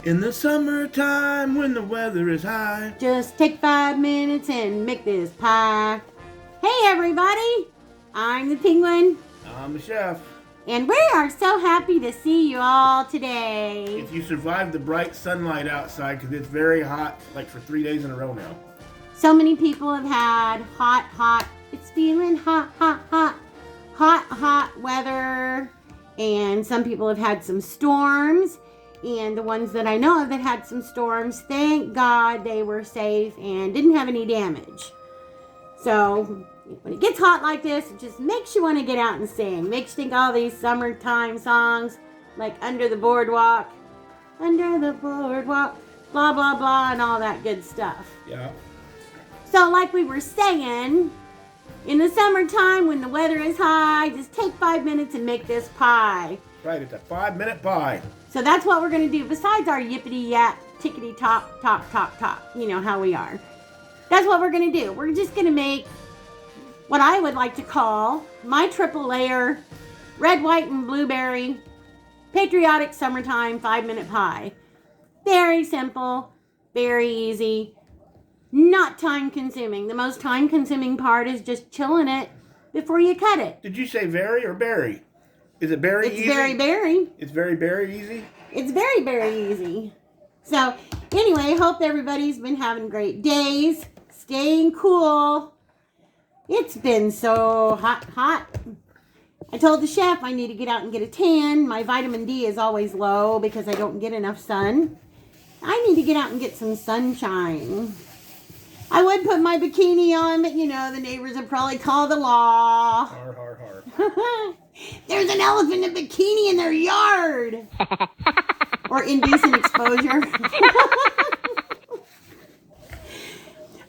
In the summertime when the weather is high. Just take 5 minutes and make this pie. Hey everybody, I'm the Penguin. I'm the chef. And we are so happy to see you all today. If you survived the bright sunlight outside, because it's very hot, like for 3 days in a row now. So many people have had hot, it's feeling hot weather. And some people have had some storms. And the ones that I know of that had some storms, thank God they were safe and didn't have any damage. So when it gets hot like this, it just makes you want to get out and sing. Makes you think all these summertime songs like Under the Boardwalk, blah, blah, blah, and all that good stuff. Yeah. So like we were saying, in the summertime when the weather is high, just take 5 minutes and make this pie. Right, it's a 5-minute pie. So that's what we're going to do. Besides our yippity yap, tickety talk. You know how we are. That's what we're going to do. We're just going to make what I would like to call my triple layer red, white, and blueberry patriotic summertime 5-minute pie. Very simple, very easy, not time consuming. The most time consuming part is just chilling it before you cut it. Did you say very or berry? Is it berry easy? It's very berry. It's very berry easy? It's very, very easy. So, anyway, hope everybody's been having great days, staying cool. It's been so hot. I told the chef I need to get out and get a tan. My vitamin D is always low because I don't get enough sun. I need to get out and get some sunshine. I would put my bikini on, but the neighbors would probably call the law. Har. There's an elephant in a bikini in their yard. Or indecent exposure.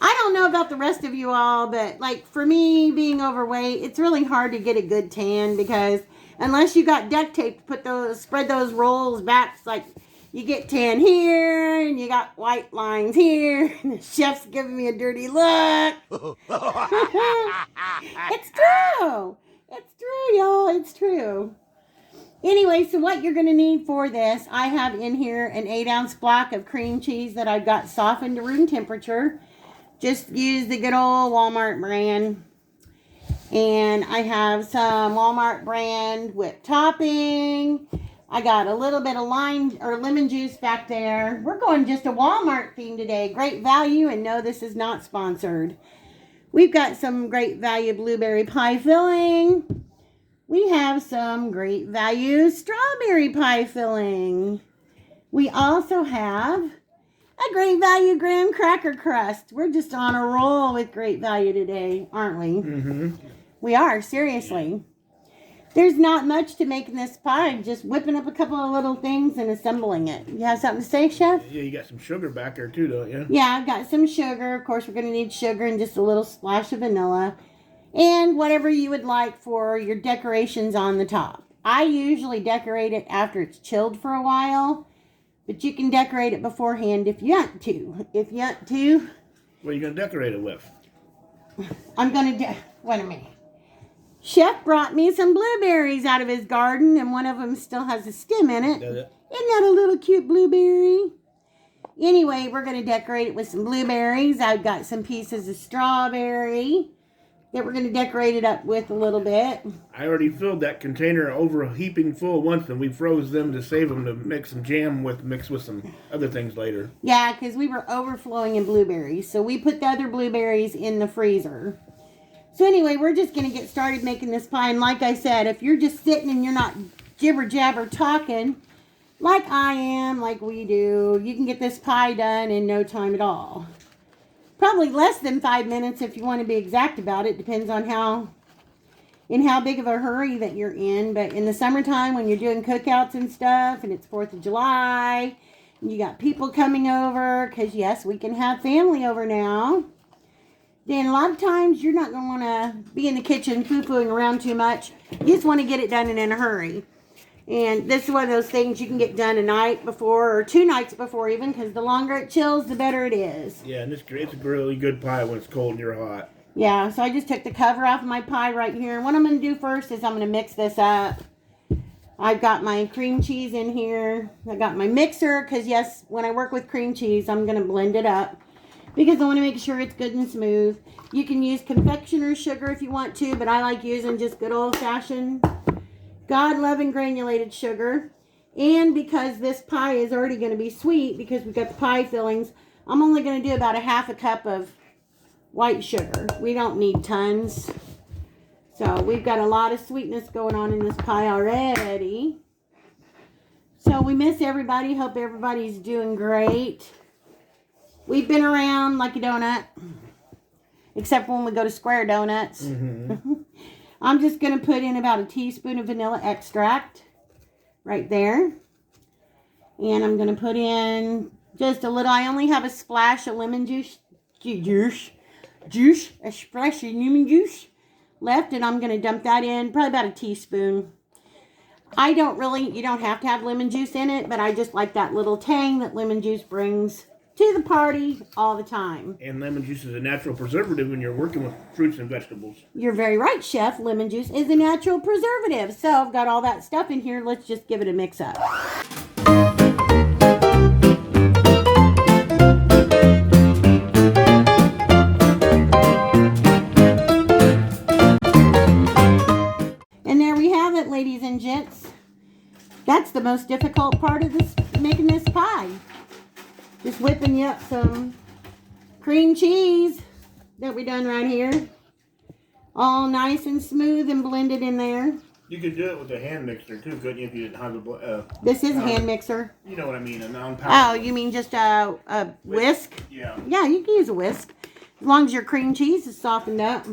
I don't know about the rest of you all, but like for me, being overweight, it's really hard to get a good tan because unless you got duct tape to spread those rolls back, it's like you get tan here and you got white lines here, and the chef's giving me a dirty look. It's true. It's true, y'all. It's true. Anyway, so what you're going to need for this, I have in here an 8-ounce block of cream cheese that I've got softened to room temperature. Just use the good old Walmart brand. And I have some Walmart brand whipped topping. I got a little bit of lime or lemon juice back there. We're going just a Walmart theme today. Great value, and no, this is not sponsored. We've got some great value blueberry pie filling. We have some great value strawberry pie filling. We also have a great value graham cracker crust. We're just on a roll with great value today, aren't we? Mm-hmm. We are, seriously. There's not much to making this pie, just whipping up a couple of little things and assembling it. You have something to say, Chef? Yeah, you got some sugar back there too, don't you? Yeah, I've got some sugar. Of course, we're going to need sugar and just a little splash of vanilla. And whatever you would like for your decorations on the top. I usually decorate it after it's chilled for a while. But you can decorate it beforehand if you want to. What are you going to decorate it with? I'm going to wait a minute. Chef brought me some blueberries out of his garden, and one of them still has a stem in it. Does it? Isn't that a little cute blueberry? Anyway, we're going to decorate it with some blueberries. I've got some pieces of strawberry that we're going to decorate it up with a little bit. I already filled that container overheaping full once, and we froze them to save them to make some jam mix with some other things later. Yeah, because we were overflowing in blueberries, so we put the other blueberries in the freezer. So anyway, we're just going to get started making this pie. And like I said, if you're just sitting and you're not jibber-jabber talking, like I am, like we do, you can get this pie done in no time at all. Probably less than 5 minutes if you want to be exact about it. Depends on how big of a hurry that you're in. But in the summertime when you're doing cookouts and stuff, and it's 4th of July, and you got people coming over, because yes, we can have family over now. Then a lot of times you're not going to want to be in the kitchen foo-fooing around too much. You just want to get it done and in a hurry. And this is one of those things you can get done a night before or 2 nights before even, because the longer it chills, the better it is. Yeah, and it's a really good pie when it's cold and you're hot. Yeah, so I just took the cover off of my pie right here. And what I'm going to do first is I'm going to mix this up. I've got my cream cheese in here. I got my mixer because, yes, when I work with cream cheese, I'm going to blend it up because I want to make sure it's good and smooth. You can use confectioner's sugar if you want to, but I like using just good old-fashioned, God-loving granulated sugar. And because this pie is already going to be sweet because we've got the pie fillings, I'm only going to do about a half a cup of white sugar. We don't need tons. So we've got a lot of sweetness going on in this pie already. So we miss everybody. Hope everybody's doing great. We've been around like a donut. Except when we go to Square Donuts. Mm-hmm. I'm just going to put in about a teaspoon of vanilla extract. Right there. And I'm going to put in just a little. I only have a splash of lemon juice. A splash of lemon juice left, and I'm going to dump that in, probably about a teaspoon. You don't have to have lemon juice in it, but I just like that little tang that lemon juice brings to the party all the time. And lemon juice is a natural preservative when you're working with fruits and vegetables. You're very right, Chef. Lemon juice is a natural preservative. So I've got all that stuff in here. Let's just give it a mix up. Ladies and gents, that's the most difficult part of this, making this pie. Just whipping you up some cream cheese that we done right here, all nice and smooth and blended in there. You could do it with a hand mixer too, couldn't you? If you didn't have the this is a hand mixer. You know what I mean, a non-power. Oh, you mean just a whisk? Yeah. Yeah, you can use a whisk as long as your cream cheese is softened up.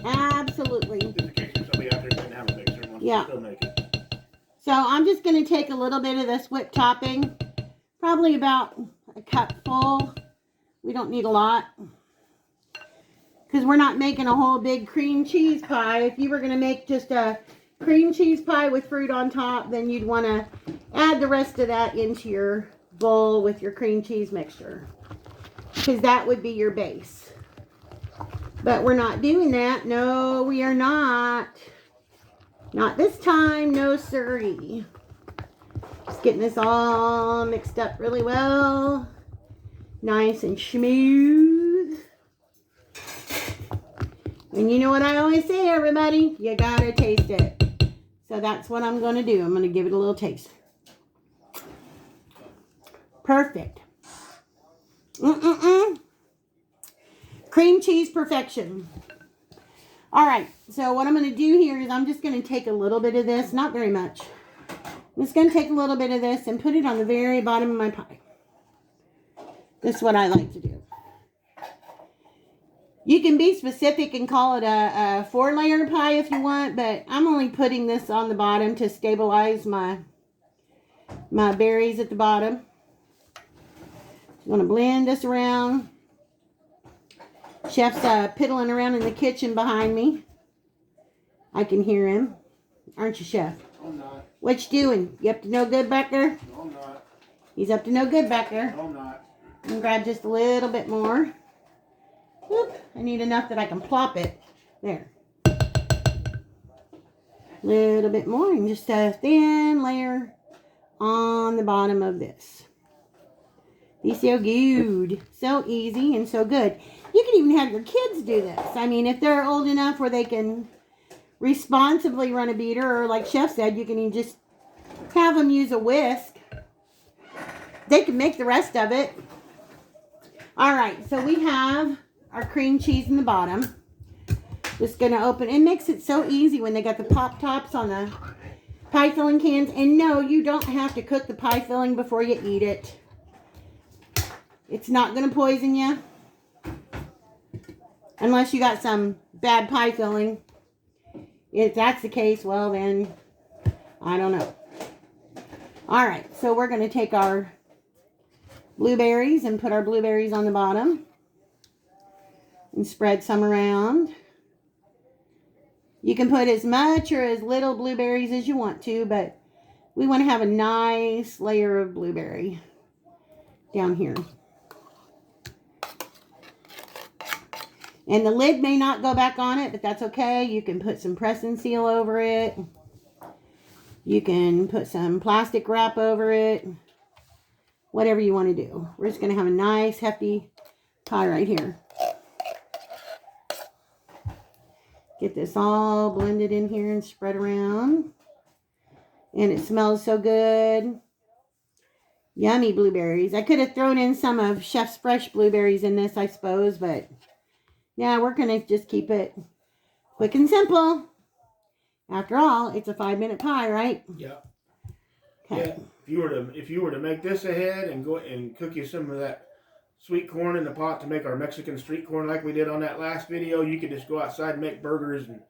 Absolutely. Just in case there's somebody out there that didn't have a mixer and wants to still make it. So I'm just going to take a little bit of this whipped topping, probably about a cup full. We don't need a lot because we're not making a whole big cream cheese pie. If you were going to make just a cream cheese pie with fruit on top, then you'd want to add the rest of that into your bowl with your cream cheese mixture because that would be your base. But we're not doing that. No, we are not. Not this time. No, sirree. Just getting this all mixed up really well. Nice and smooth. And you know what I always say, everybody? You gotta taste it. So that's what I'm going to do. I'm going to give it a little taste. Perfect. Cream cheese perfection. All right, so what I'm going to do here is I'm just going to take a little bit of this, not very much. I'm just going to take a little bit of this and put it on the very bottom of my pie. This is what I like to do. You can be specific and call it a 4-layer pie if you want, but I'm only putting this on the bottom to stabilize my berries at the bottom. I'm going to blend this around. Chef's piddling around in the kitchen behind me. I can hear him. Aren't you, Chef? I'm not. What you doing? You up to no good back there? No, I'm not. He's up to no good back there. No, I'm not. I'm going to grab just a little bit more. Whoop. I need enough that I can plop it. There. A little bit more. And just a thin layer on the bottom of this. Be so good. So easy and so good. You can even have your kids do this. I mean, if they're old enough where they can responsibly run a beater, or like Chef said, you can even just have them use a whisk. They can make the rest of it. All right, so we have our cream cheese in the bottom. Just going to open. It makes it so easy when they got the pop tops on the pie filling cans. And no, you don't have to cook the pie filling before you eat it. It's not going to poison you. Unless you got some bad pie filling. If that's the case, well then, I don't know. Alright, so we're going to take our blueberries and put our blueberries on the bottom. And spread some around. You can put as much or as little blueberries as you want to, but we want to have a nice layer of blueberry down here. And the lid may not go back on it, but that's okay. You can put some press and seal over it. You can put some plastic wrap over it. Whatever you want to do. We're just going to have a nice, hefty pie right here. Get this all blended in here and spread around. And it smells so good. Yummy blueberries. I could have thrown in some of Chef's Fresh blueberries in this, I suppose. But yeah, we're going to just keep it quick and simple. After all, it's a 5-minute pie, right? Yeah. Okay. Yeah. If you were to make this ahead and go and cook you some of that sweet corn in the pot to make our Mexican street corn like we did on that last video, you could just go outside and make burgers and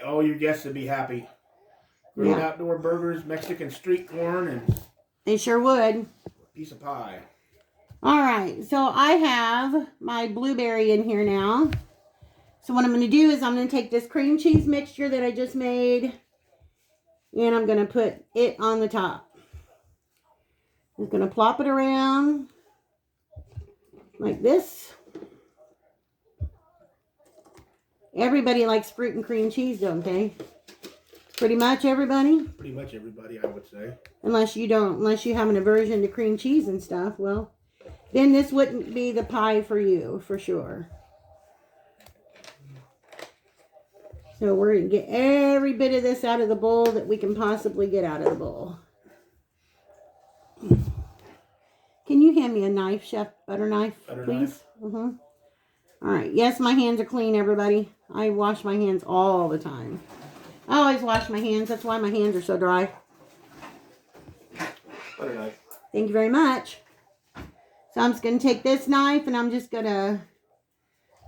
all your guests would be happy. Grilled outdoor burgers, Mexican street corn, and they sure would. A piece of pie. All right, so I have my blueberry in here now. So what I'm going to do is I'm going to take this cream cheese mixture that I just made, and I'm going to put it on the top. I'm just going to plop it around like this. Everybody likes fruit and cream cheese, don't they? Pretty much everybody? Pretty much everybody, I would say. Unless you have an aversion to cream cheese and stuff, well, then this wouldn't be the pie for you, for sure. So we're going to get every bit of this out of the bowl that we can possibly get out of the bowl. Can you hand me a knife, Chef? Butter knife, please? All right. Yes, my hands are clean, everybody. I wash my hands all the time. I always wash my hands. That's why my hands are so dry. Butter knife. Thank you very much. So I'm just going to take this knife and I'm just going to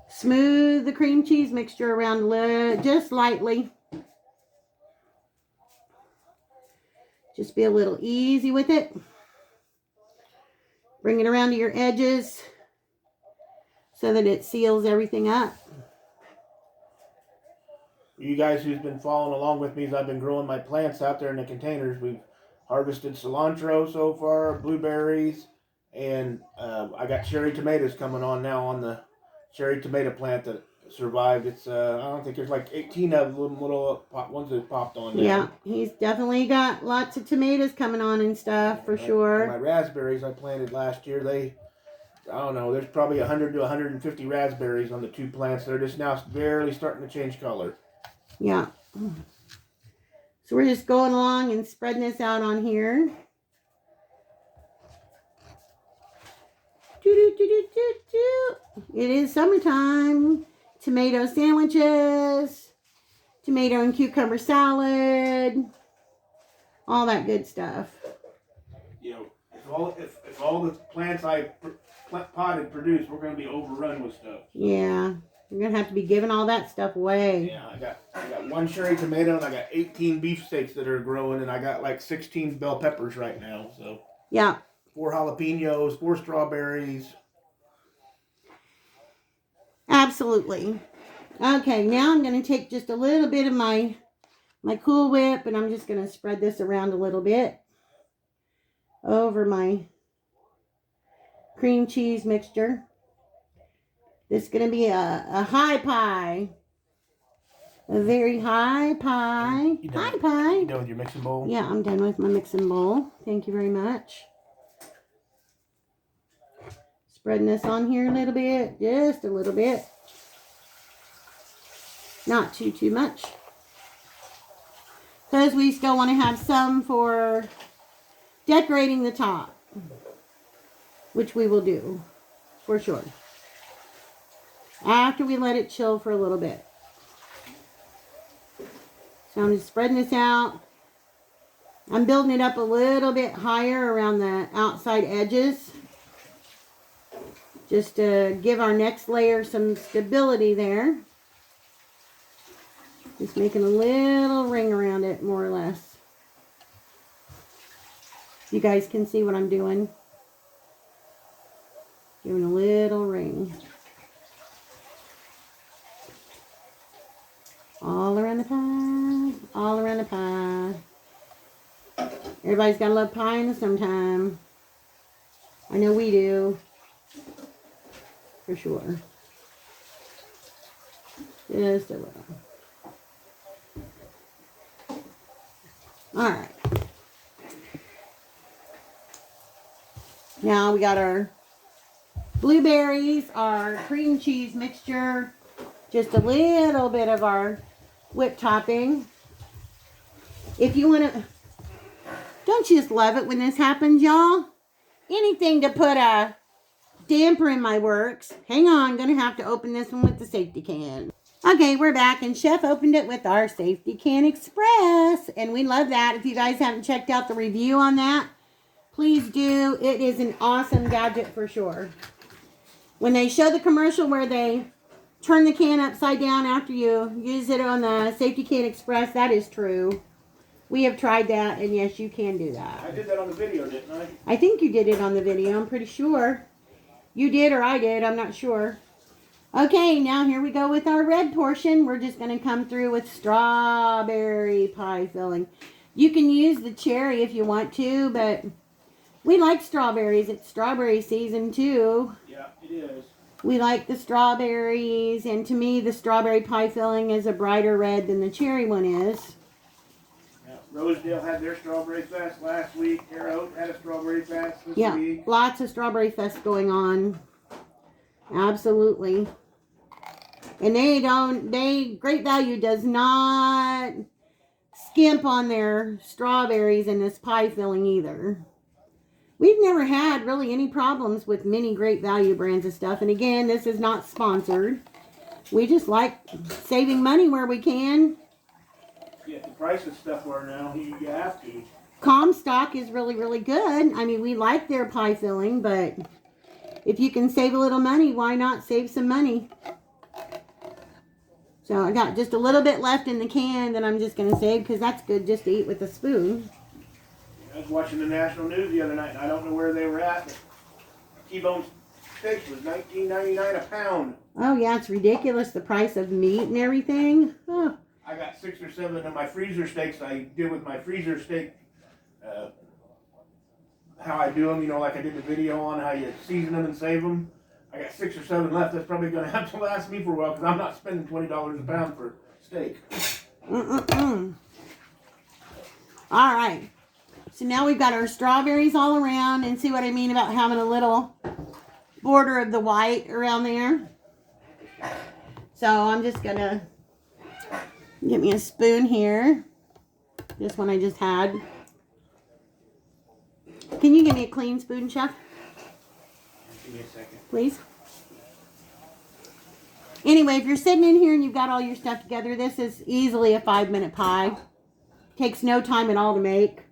smooth the cream cheese mixture around just lightly. Just be a little easy with it. Bring it around to your edges so that it seals everything up. You guys who's been following along with me as I've been growing my plants out there in the containers, we've harvested cilantro so far, blueberries, and I got cherry tomatoes coming on now on the cherry tomato plant that survived. It's I don't think there's like 18 of them little ones that popped on there. Yeah, he's definitely got lots of tomatoes coming on and stuff for sure. And my raspberries I planted last year, I don't know, there's probably 100 to 150 raspberries on the 2 plants. They're just now barely starting to change color. Yeah. So we're just going along and spreading this out on here. It is summertime. Tomato sandwiches, tomato and cucumber salad, all that good stuff. You know, if all the plants I potted produce, we're going to be overrun with stuff. Yeah, you're going to have to be giving all that stuff away. Yeah, I got 1 cherry tomato and I got 18 beefsteaks that are growing, and I got like 16 bell peppers right now. So yeah, 4 jalapenos, 4 strawberries. Absolutely. Okay, now I'm going to take just a little bit of my Cool Whip, and I'm just going to spread this around a little bit over my cream cheese mixture. This is going to be a high pie. A very high pie. High pie. You done with your mixing bowl? Yeah, I'm done with my mixing bowl. Thank you very much. Spreading this on here a little bit. Just a little bit. Not too much. Because we still want to have some for decorating the top. Which we will do. For sure. After we let it chill for a little bit. So I'm just spreading this out. I'm building it up a little bit higher around the outside edges. Just to give our next layer some stability there. Just making a little ring around it, more or less. You guys can see what I'm doing. Giving a little ring. All around the pie. All around the pie. Everybody's got to love pie in the summertime. I know we do. For sure. Just a little. Alright. Now we got our blueberries, our cream cheese mixture, just a little bit of our whipped topping. If you want to, don't you just love it when this happens, y'all? Anything to put a damper in my works. Hang on, I'm going to have to open this one with the safety can. Okay, we're back, and Chef opened it with our Safety Can Express, and we love that. If you guys haven't checked out the review on that, please do. It is an awesome gadget for sure. When they show the commercial where they turn the can upside down after you use it on the Safety Can Express, that is true. We have tried that, and yes, you can do that. I did that on the video, didn't I? I think you did it on the video. I'm pretty sure. You did or I did. I'm not sure. Okay, now here we go with our red portion. We're just going to come through with strawberry pie filling. You can use the cherry if you want to, but we like strawberries. It's strawberry season too. Yeah, it is. We like the strawberries, and to me, the strawberry pie filling is a brighter red than the cherry one is. Yeah, Rosedale had their strawberry fest last week. Terre Haute had a strawberry fest this Yeah, week. lots of strawberry fest going on. Absolutely. And Great Value does not skimp on their strawberries in this pie filling either. We've never had really any problems with many Great Value brands of stuff. And again, this is not sponsored. We just like saving money where we can. Yeah, the price of stuff are now, you have to. Comstock is really, really good. I mean, we like their pie filling, but if you can save a little money, why not save some money? So I got just a little bit left in the can that I'm just going to save because that's good just to eat with a spoon. I was watching the national news the other night, and I don't know where they were at, but T-bone steak was $19.99 a pound. Oh, yeah, it's ridiculous, the price of meat and everything. Oh. I got 6 or 7 of my freezer steaks. I did with my freezer steak, how I do them, you know, like I did the video on how you season them and save them. I got 6 or 7 left. That's probably going to have to last me for a while because I'm not spending $20 a pound for steak. All right. So now we've got our strawberries all around, and see what I mean about having a little border of the white around there. So I'm just going to get me a spoon here. This one I just had. Can you give me a clean spoon, Chef? Give me a second. Please. Anyway, if you're sitting in here and you've got all your stuff together, this is easily a 5-minute pie. Takes no time at all to make.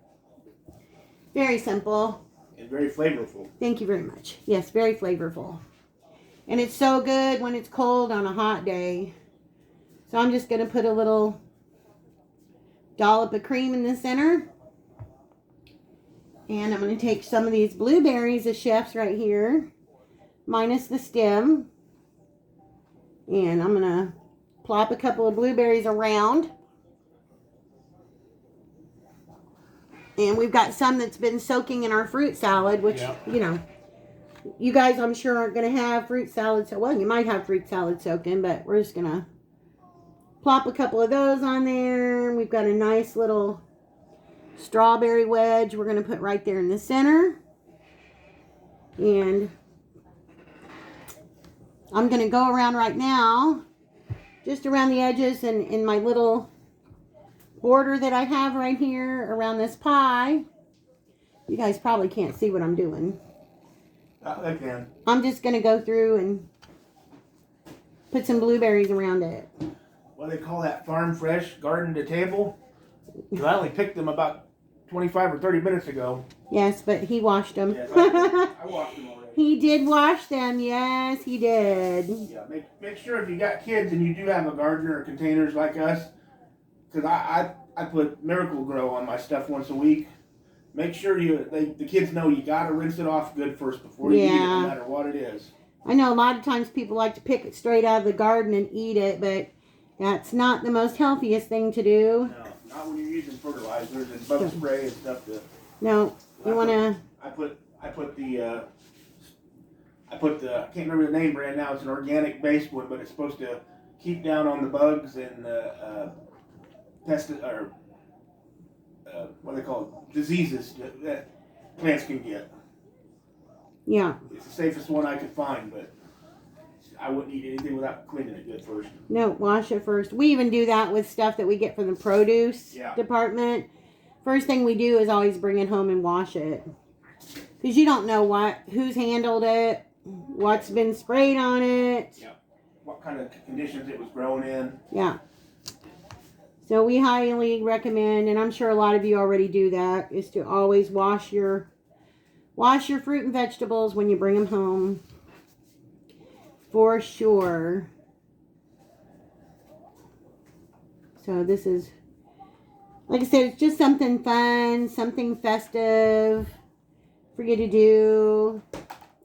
Very simple. And very flavorful. Thank you very much. Yes, very flavorful. And it's so good when it's cold on a hot day. So I'm just going to put a little dollop of cream in the center. And I'm going to take some of these blueberries, the Chef's right here, minus the stem. And I'm going to plop a couple of blueberries around. And we've got some that's been soaking in our fruit salad, which, you know, you guys, I'm sure, aren't going to have fruit salad. So, well, you might have fruit salad soaked in, but we're just going to plop a couple of those on there. We've got a nice little strawberry wedge we're going to put right there in the center. And I'm going to go around right now, just around the edges and in my little border that I have right here around this pie. You guys probably can't see what I'm doing. I can. I'm just going to go through and put some blueberries around it. What do they call that? Farm fresh, garden to table? Because I only picked them about 25 or 30 minutes ago. Yes, but he washed them. Yes, I washed them already. He did wash them. Yes, he did. Yeah, make sure if you got kids and you do have a garden or containers like us, because I put Miracle Grow on my stuff once a week. Make sure the kids know you got to rinse it off good first before you eat it, no matter what it is. I know a lot of times people like to pick it straight out of the garden and eat it, but that's not the most healthiest thing to do. No, not when you're using fertilizers and bug spray and stuff. No, you want to... I can't remember the name brand now. It's an organic based one, but it's supposed to keep down on the bugs and what do they call it? Diseases that plants can get. Yeah. It's the safest one I could find, but I wouldn't eat anything without cleaning it good first. No, wash it first. We even do that with stuff that we get from the produce department. First thing we do is always bring it home and wash it. Because you don't know who's handled it, what's been sprayed on it. Yeah. What kind of conditions it was grown in. Yeah. So we highly recommend, and I'm sure a lot of you already do that, is to always wash your fruit and vegetables when you bring them home. For sure. So this is, like I said, it's just something fun, something festive for you to do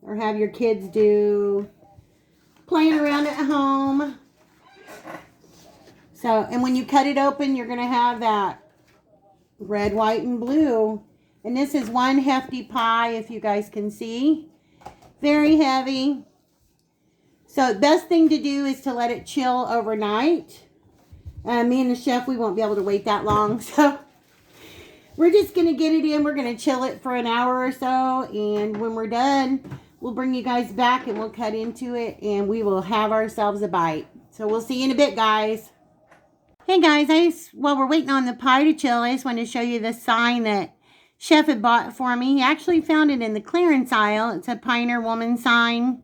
or have your kids do. Playing around at home. So, and when you cut it open, you're going to have that red, white, and blue. And this is one hefty pie, if you guys can see. Very heavy. So, the best thing to do is to let it chill overnight. Me and the chef, we won't be able to wait that long. So, we're just going to get it in. We're going to chill it for an hour or so. And when we're done, we'll bring you guys back and we'll cut into it. And we will have ourselves a bite. So, we'll see you in a bit, guys. Hey, guys. While we're waiting on the pie to chill, I just wanted to show you the sign that Chef had bought for me. He actually found it in the clearance aisle. It's a Pioneer Woman sign.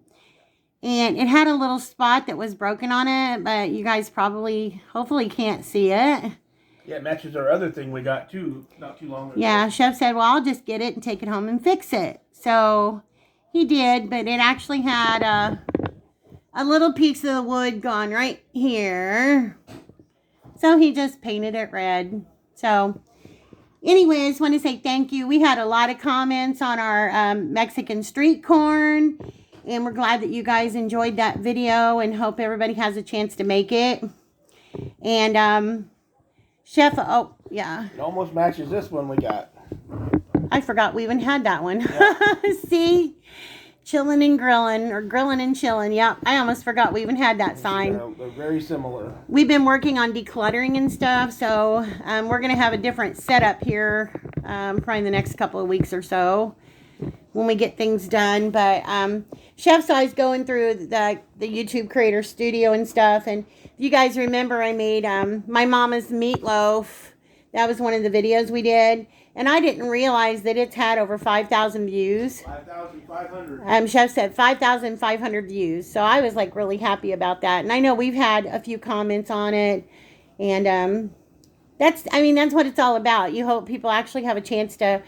And it had a little spot that was broken on it, but you guys hopefully can't see it. Yeah, it matches our other thing we got too, not too long ago. Yeah, Chef said, well, I'll just get it and take it home and fix it. So he did, but it actually had a little piece of the wood gone right here. So he just painted it red. So anyway, I just want to say thank you. We had a lot of comments on our Mexican street corn. And we're glad that you guys enjoyed that video and hope everybody has a chance to make it. And Chef, oh, yeah. It almost matches this one we got. I forgot we even had that one. Yeah. See? Chilling and grilling, or grilling and chilling. Yep, I almost forgot we even had that sign. They're very similar. We've been working on decluttering and stuff, so we're going to have a different setup here probably in the next couple of weeks or so when we get things done. But Chef saw us going through the YouTube Creator Studio and stuff. And if you guys remember, I made my mama's meatloaf. That was one of the videos we did. And I didn't realize that it's had over 5,000 views. 5,500. Chef said 5,500 views. So I was like really happy about that. And I know we've had a few comments on it. And that's what it's all about. You hope people actually have a chance to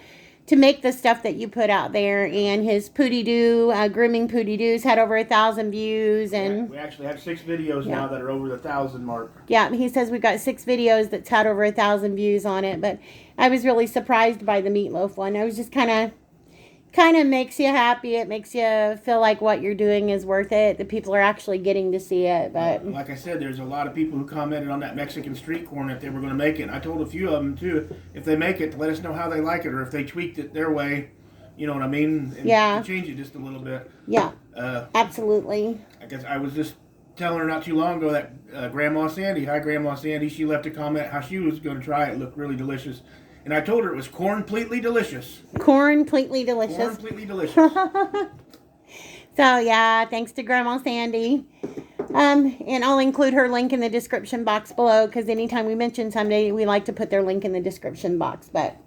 make the stuff that you put out there. And his Pootie Doo, grooming Pootie Doos had over 1,000 views. And we actually have 6 videos now that are over the 1,000 mark. Yeah, he says we've got 6 videos that's had over 1,000 views on it. But I was really surprised by the meatloaf one. I was just kind of makes you happy. It makes you feel like what you're doing is worth it. The people are actually getting to see it. But like I said, there's a lot of people who commented on that Mexican street corn if they were going to make it. I told a few of them too, if they make it, to let us know how they like it, or if they tweaked it their way. You know what I mean? And yeah. to change it just a little bit. Yeah. Absolutely. I guess I was just telling her not too long ago that Grandma Sandy, hi Grandma Sandy, she left a comment how she was going to try it. It looked really delicious. And I told her it was corn-pletely delicious. Corn-pletely delicious. Corn-pletely delicious. So, yeah, thanks to Grandma Sandy. And I'll include her link in the description box below, because anytime we mention somebody, we like to put their link in the description box. But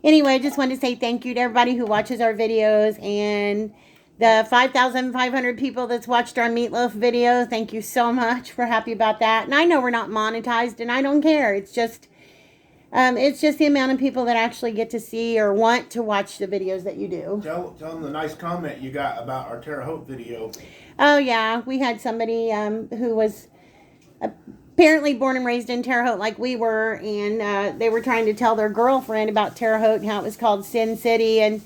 anyway, I just wanted to say thank you to everybody who watches our videos. And the 5,500 people that's watched our meatloaf video, thank you so much. We're happy about that. And I know we're not monetized, and I don't care. It's just the amount of people that actually get to see or want to watch the videos that you do. Tell them the nice comment you got about our Terre Haute video. Oh, yeah. We had somebody who was apparently born and raised in Terre Haute like we were. And they were trying to tell their girlfriend about Terre Haute and how it was called Sin City. And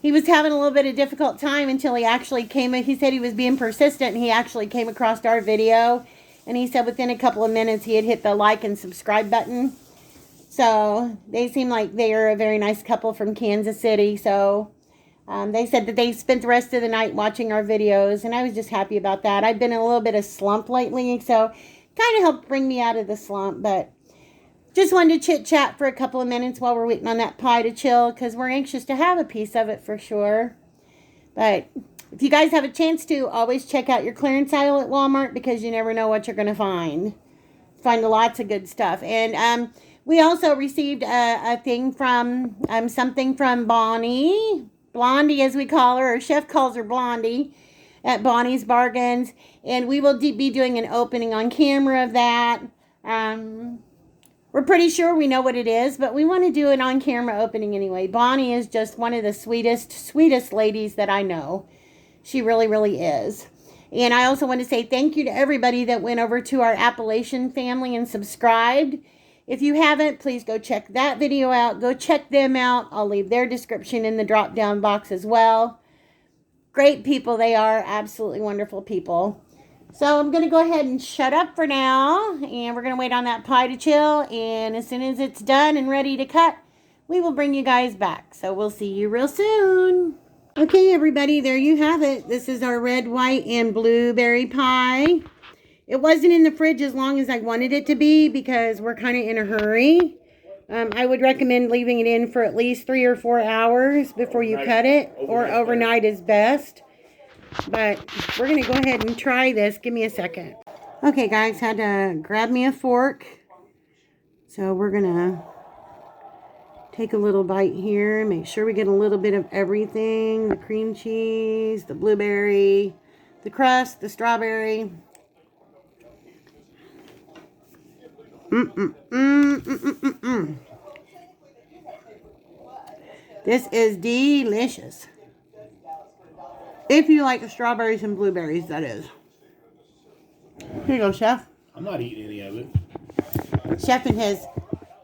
he was having a little bit of a difficult time until he actually he said he was being persistent. And he actually came across our video. And he said within a couple of minutes he had hit the like and subscribe button. So they seem like they are a very nice couple from Kansas City. So they said that they spent the rest of the night watching our videos. And I was just happy about that. I've been in a little bit of slump lately. So kind of helped bring me out of the slump. But just wanted to chit chat for a couple of minutes while we're waiting on that pie to chill. Because we're anxious to have a piece of it for sure. But if you guys have a chance to, always check out your clearance aisle at Walmart because you never know what you're going to find. Find lots of good stuff. And we also received a thing from, something from Bonnie. Blondie, as we call her. Our chef calls her Blondie at Bonnie's Bargains. And we will be doing an opening on camera of that. We're pretty sure we know what it is, but we want to do an on-camera opening anyway. Bonnie is just one of the sweetest ladies that I know. She really, really is. And I also want to say thank you to everybody that went over to our Appalachian family and subscribed. If you haven't, please go check that video out. Go check them out. I'll leave their description in the drop-down box as well. Great people they are. Absolutely wonderful people. So I'm going to go ahead and shut up for now. And we're going to wait on that pie to chill. And as soon as it's done and ready to cut, we will bring you guys back. So we'll see you real soon. Okay, everybody, there you have it. This is our red, white, and blueberry pie. It wasn't in the fridge as long as I wanted it to be because we're kind of in a hurry. I would recommend leaving it in for at least 3 or 4 hours before you cut it. Or overnight is best. But we're going to go ahead and try this. Give me a second. Okay, guys, had to grab me a fork. So we're going to take a little bite here. Make sure we get a little bit of everything. The cream cheese, the blueberry, the crust, the strawberry. This is delicious. If you like the strawberries and blueberries, that is. Here you go, Chef. I'm not eating any of it. Chef in his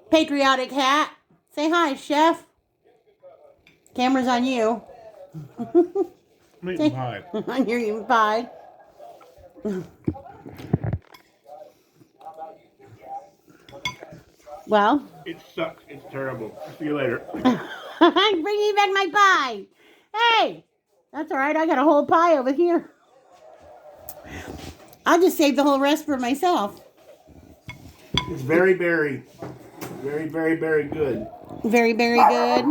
patriotic hat. Say hi, Chef. Camera's on you. I'm eating pie. You're eating pie. Well. It sucks. It's terrible. See you later. I'm bringing back my pie. Hey. That's all right. I got a whole pie over here. I'll just save the whole rest for myself. It's very berry. Very, very, very good. Very, very good.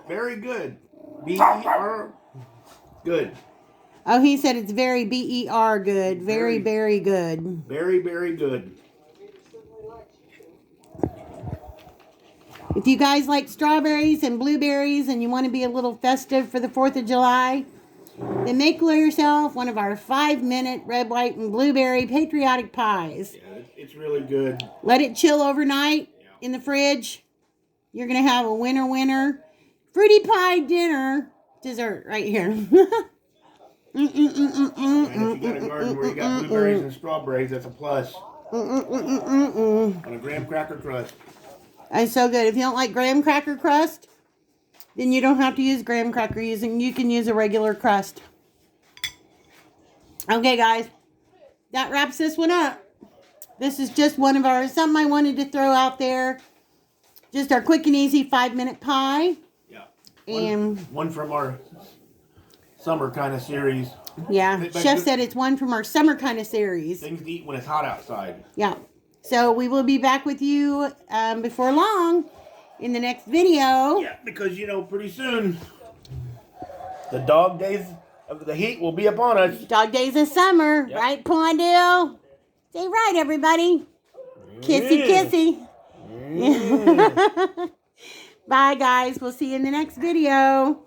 Very good. B-E-R. Good. Oh, he said it's very B-E-R good. Very, very good. Very, very good. If you guys like strawberries and blueberries and you want to be a little festive for the 4th of July, then make yourself one of our 5-minute red, white, and blueberry patriotic pies. Yeah, it's really good. Let it chill overnight in the fridge. You're going to have a winner fruity pie dinner dessert right here. And if you got a garden where you got blueberries and strawberries, that's a plus. On a graham cracker crust. That's so good. If you don't like graham cracker crust, then you don't have to use graham cracker. You can use a regular crust. Okay, guys. That wraps this one up. This is just one of our, something I wanted to throw out there. Just our quick and easy 5-minute pie. Yeah. One from our summer kind of series. Yeah. Chef said it's one from our summer kind of series. Things to eat when it's hot outside. Yeah. So we will be back with you before long in the next video. Yeah, because, pretty soon the dog days of the heat will be upon us. Dog days of summer. Yep. Right, Pondale? Say right, everybody. Kissy, kissy. Yeah. Bye, guys. We'll see you in the next video.